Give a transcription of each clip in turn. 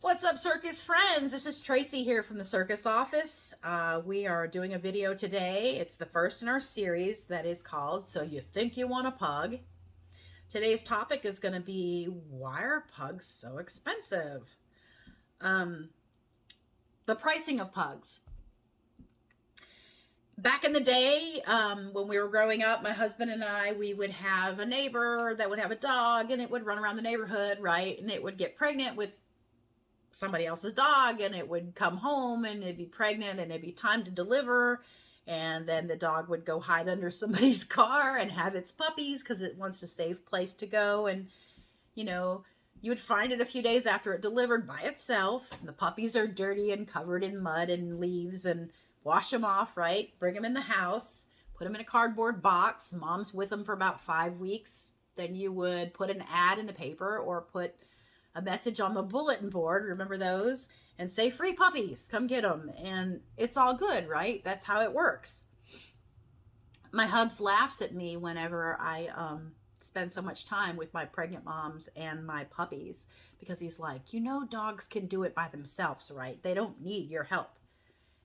What's up, Circus friends? This is Tracy here from the Circus office. We are doing a video today. It's the first in our series that is called So You Think You Want a Pug. Today's topic is going to be, why are pugs so expensive? The pricing of pugs. Back in the day, when we were growing up, my husband and I, we would have a neighbor that would have a dog, and it would run around the neighborhood, right? And it would get pregnant with somebody else's dog, and it would come home and it'd be pregnant and it'd be time to deliver, and then the dog would go hide under somebody's car and have its puppies because it wants a safe place to go. And you would find it a few days after it delivered by itself. The puppies are dirty and covered in mud and leaves, and wash them off, right? Bring them in the house, put them in a cardboard box. Mom's with them for about 5 weeks. Then you would put an ad in the paper or put a message on the bulletin board, remember those, and say, free puppies, come get them. And it's all good, right? That's how it works. My hubs laughs at me whenever I spend so much time with my pregnant moms and my puppies, because he's like, dogs can do it by themselves, right? They don't need your help.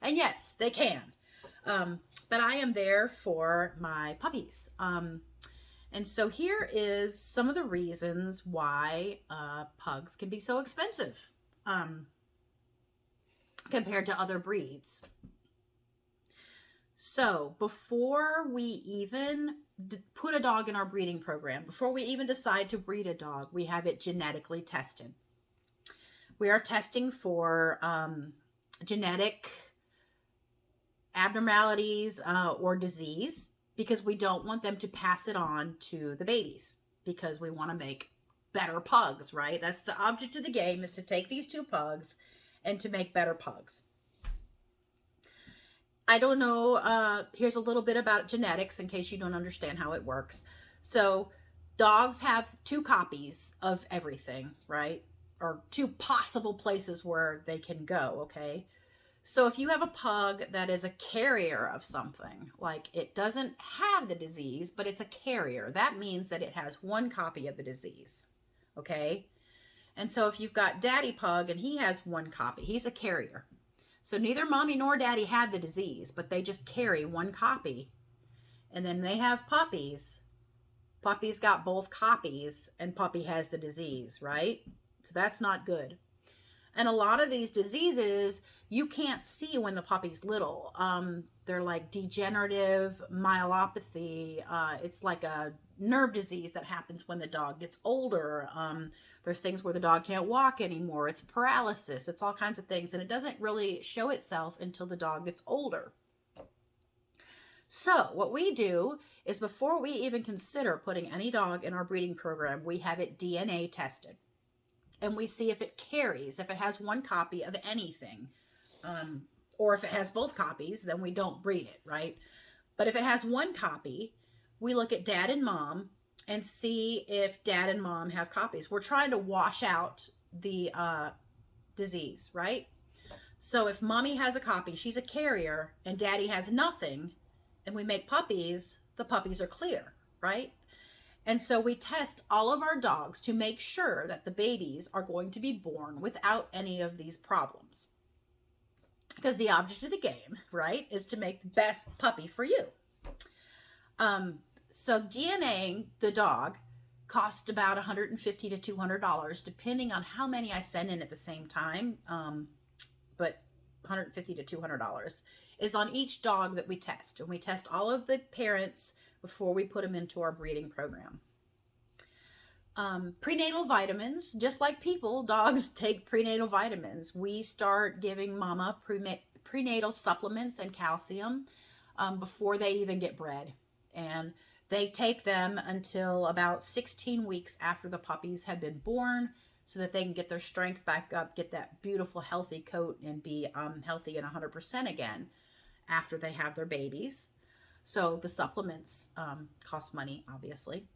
And yes, they can. But I am there for my puppies. And so here is some of the reasons why pugs can be so expensive compared to other breeds. So before we even put a dog in our breeding program, before we even decide to breed a dog, we have it genetically tested. We are testing for genetic abnormalities or disease, because we don't want them to pass it on to the babies, because we want to make better pugs, right? That's the object of the game, is to take these two pugs and to make better pugs. I don't know, here's a little bit about genetics in case you don't understand how it works. So dogs have 2 copies of everything, right? Or 2 possible places where they can go, okay? So if you have a pug that is a carrier of something, like it doesn't have the disease, but it's a carrier, that means that it has 1 copy of the disease, okay? And so if you've got daddy pug and he has 1 copy, he's a carrier. So neither mommy nor daddy had the disease, but they just carry 1 copy. And then they have puppies. Puppy's got both copies, and puppy has the disease, right? So that's not good. And a lot of these diseases, you can't see when the puppy's little. They're like degenerative myelopathy. It's like a nerve disease that happens when the dog gets older. There's things where the dog can't walk anymore. It's paralysis. It's all kinds of things. And it doesn't really show itself until the dog gets older. So what we do is, before we even consider putting any dog in our breeding program, we have it DNA tested. And we see if it carries, if it has 1 copy of anything. Or if it has both copies, then we don't breed it, right? But if it has 1 copy, we look at dad and mom and see if dad and mom have copies. We're trying to wash out the disease, right? So if mommy has a copy, she's a carrier, and daddy has nothing, and we make puppies, the puppies are clear, right? And so we test all of our dogs to make sure that the babies are going to be born without any of these problems. Because the object of the game, right, is to make the best puppy for you. So DNAing the dog costs about $150 to $200, depending on how many I send in at the same time. But $150 to $200 is on each dog that we test. And we test all of the parents before we put them into our breeding program. Prenatal vitamins, just like people, dogs take prenatal vitamins. We start giving mama prenatal supplements and calcium before they even get bred. And they take them until about 16 weeks after the puppies have been born, so that they can get their strength back up, get that beautiful healthy coat, and be healthy and 100% again after they have their babies. So the supplements cost money, obviously.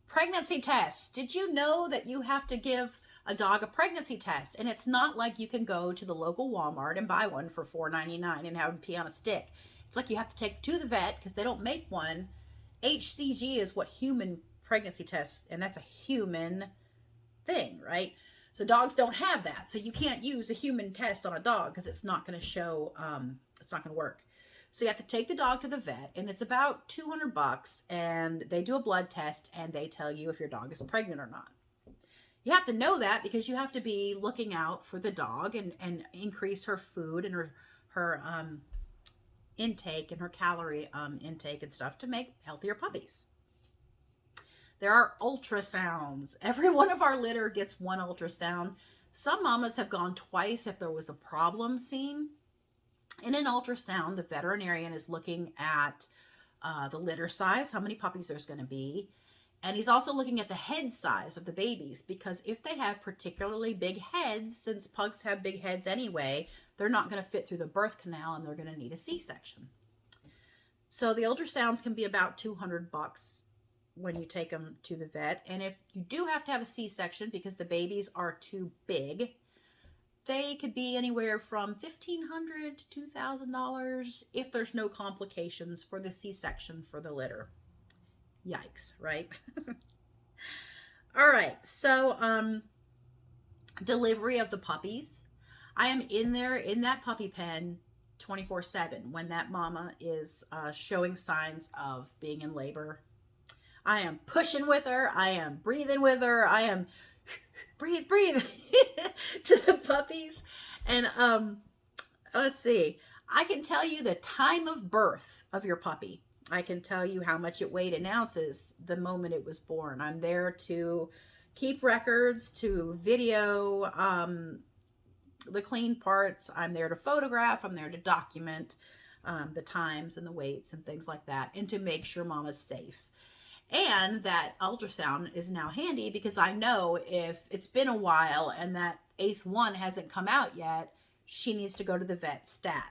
Pregnancy tests. Did you know that you have to give a dog a pregnancy test? And it's not like you can go to the local Walmart and buy one for $4.99 and have them pee on a stick. It's like you have to take to the vet because they don't make one. HCG is what human pregnancy tests, and that's a human thing, right? So dogs don't have that. So you can't use a human test on a dog because it's not going to show, it's not going to work. So you have to take the dog to the vet, and it's about $200, and they do a blood test, and they tell you if your dog is pregnant or not. You have to know that because you have to be looking out for the dog and increase her food and her intake and her calorie intake and stuff to make healthier puppies. There are ultrasounds. Every one of our litter gets one ultrasound. Some mamas have gone twice if there was a problem seen. In an ultrasound, the veterinarian is looking at the litter size, how many puppies there's going to be. And he's also looking at the head size of the babies, because if they have particularly big heads, since pugs have big heads anyway, they're not going to fit through the birth canal and they're going to need a C-section. So the ultrasounds can be about $200 when you take them to the vet. And if you do have to have a C-section because the babies are too big, they could be anywhere from $1,500 to $2,000 if there's no complications for the C-section for the litter. Yikes, right? All right, so delivery of the puppies. I am in there in that puppy pen 24/7 when that mama is showing signs of being in labor. I am pushing with her. I am breathing with her. I am breathe to the puppies. And let's see. I can tell you the time of birth of your puppy. I can tell you how much it weighed in ounces the moment it was born. I'm there to keep records, to video the clean parts. I'm there to photograph. I'm there to document the times and the weights and things like that, and to make sure mama's safe. And that ultrasound is now handy because I know if it's been a while and that 8th one hasn't come out yet, she needs to go to the vet stat.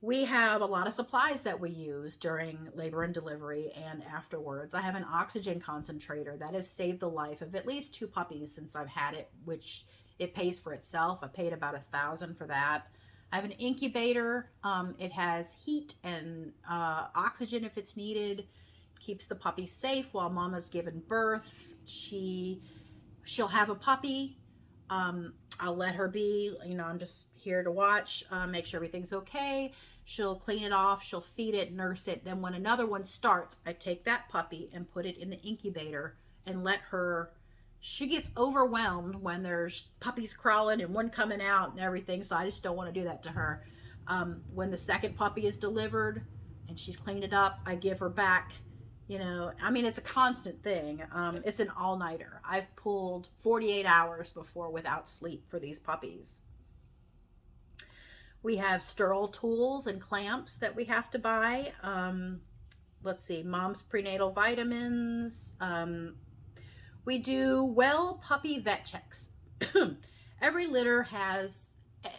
We have a lot of supplies that we use during labor and delivery and afterwards. I have an oxygen concentrator that has saved the life of at least 2 puppies since I've had it, which it pays for itself. I paid about $1,000 for that. I have an incubator. It has heat and oxygen if it's needed. Keeps the puppy safe while mama's giving birth. She'll have a puppy. I'll let her be, I'm just here to watch, make sure everything's okay. She'll clean it off, she'll feed it, nurse it. Then when another one starts, I take that puppy and put it in the incubator and let her, she gets overwhelmed when there's puppies crawling and one coming out and everything. So I just don't want to do that to her. When the second puppy is delivered and she's cleaned it up, I give her back. It's a constant thing. It's an all-nighter. I've pulled 48 hours before without sleep for these puppies. We have sterile tools and clamps that we have to buy. Let's see, mom's prenatal vitamins. We do well puppy vet checks. Every litter has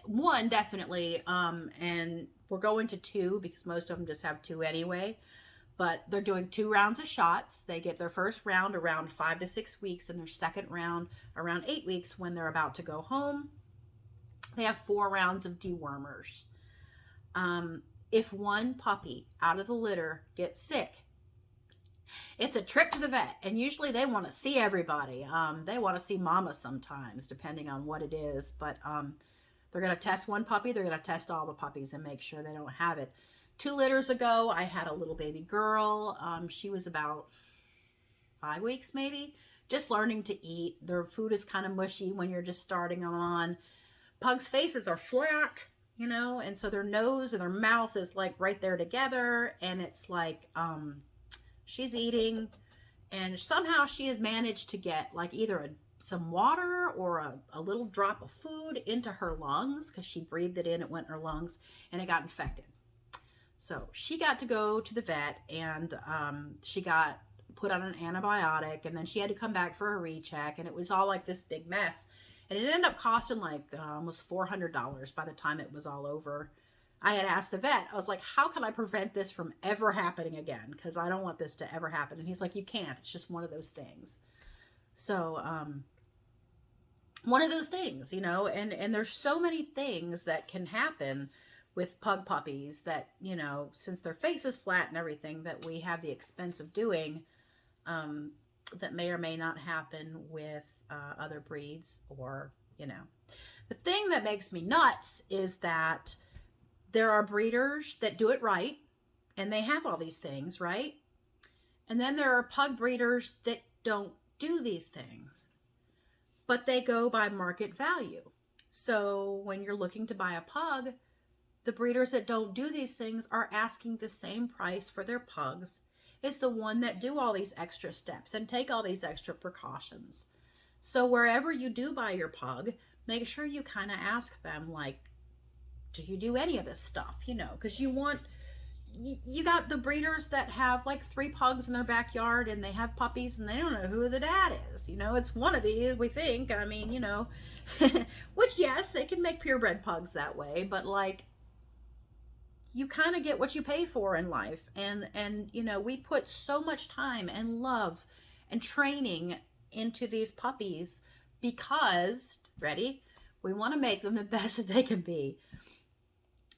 one, definitely, and we're going to 2 because most of them just have 2 anyway. But they're doing 2 rounds of shots. They get their first round around 5 to 6 weeks and their second round around 8 weeks when they're about to go home. They have 4 rounds of dewormers. If one puppy out of the litter gets sick, it's a trip to the vet. And usually they want to see everybody. They want to see mama sometimes, depending on what it is. But they're going to test one puppy. They're going to test all the puppies and make sure they don't have it. 2 litters ago, I had a little baby girl. She was about 5 weeks maybe, just learning to eat. Their food is kind of mushy when you're just starting them on. Pugs' faces are flat, and so their nose and their mouth is like right there together. And it's like she's eating, and somehow she has managed to get like either some water or a little drop of food into her lungs because she breathed it in, it went in her lungs, and it got infected. So she got to go to the vet, and she got put on an antibiotic, and then she had to come back for a recheck, and it was all like this big mess. And it ended up costing like almost $400 by the time it was all over. I had asked the vet, I was like, how can I prevent this from ever happening again? Because I don't want this to ever happen. And he's like, you can't. It's just one of those things. So one of those things, and there's so many things that can happen with pug puppies that, since their face is flat and everything, that we have the expense of doing. that may or may not happen with other breeds, or, you know. The thing that makes me nuts is that there are breeders that do it right and they have all these things, right? And then there are pug breeders that don't do these things, but they go by market value. So when you're looking to buy a pug, the breeders that don't do these things are asking the same price for their pugs as the one that do all these extra steps and take all these extra precautions. So wherever you do buy your pug, make sure you kind of ask them, like, do you do any of this stuff? You know, because you got the breeders that have like 3 pugs in their backyard and they have puppies and they don't know who the dad is. You know, it's one of these, we think. I mean, you know, which, yes, they can make purebred pugs that way, but like, you kind of get what you pay for in life. And you know, we put so much time and love and training into these puppies because, ready, we want to make them the best that they can be.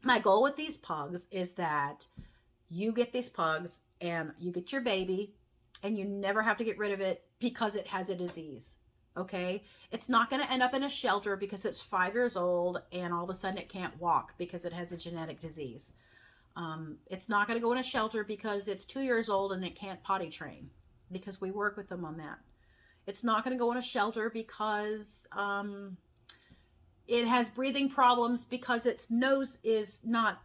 My goal with these pugs is that you get these pugs and you get your baby and you never have to get rid of it because it has a disease. Okay? It's not going to end up in a shelter because it's 5 years old and all of a sudden it can't walk because it has a genetic disease. It's not going to go in a shelter because it's 2 years old and it can't potty train, because we work with them on that. It's not going to go in a shelter because it has breathing problems because its nose is not,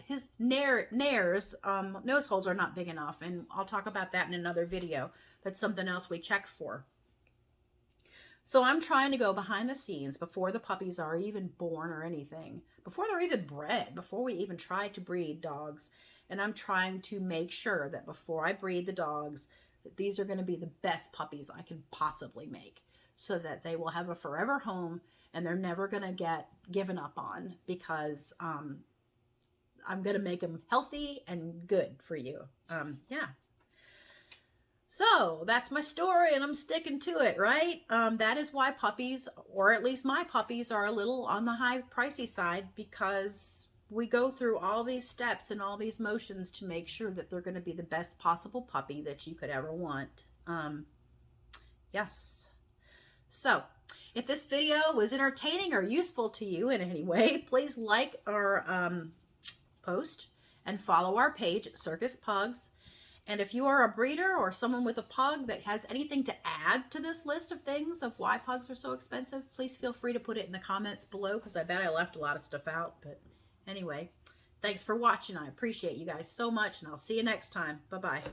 his nose holes are not big enough. And I'll talk about that in another video. That's something else we check for. So I'm trying to go behind the scenes before the puppies are even born or anything, before they're even bred, before we even try to breed dogs. And I'm trying to make sure that before I breed the dogs, that these are going to be the best puppies I can possibly make, so that they will have a forever home and they're never going to get given up on, because I'm going to make them healthy and good for you. Yeah. So that's my story and I'm sticking to it, right? That is why puppies, or at least my puppies, are a little on the high pricey side, because we go through all these steps and all these motions to make sure that they're going to be the best possible puppy that you could ever want. Yes. So if this video was entertaining or useful to you in any way, please like our post and follow our page at Circus Pugs. And if you are a breeder or someone with a pug that has anything to add to this list of things of why pugs are so expensive, please feel free to put it in the comments below, because I bet I left a lot of stuff out. But anyway, thanks for watching. I appreciate you guys so much, and I'll see you next time. Bye-bye.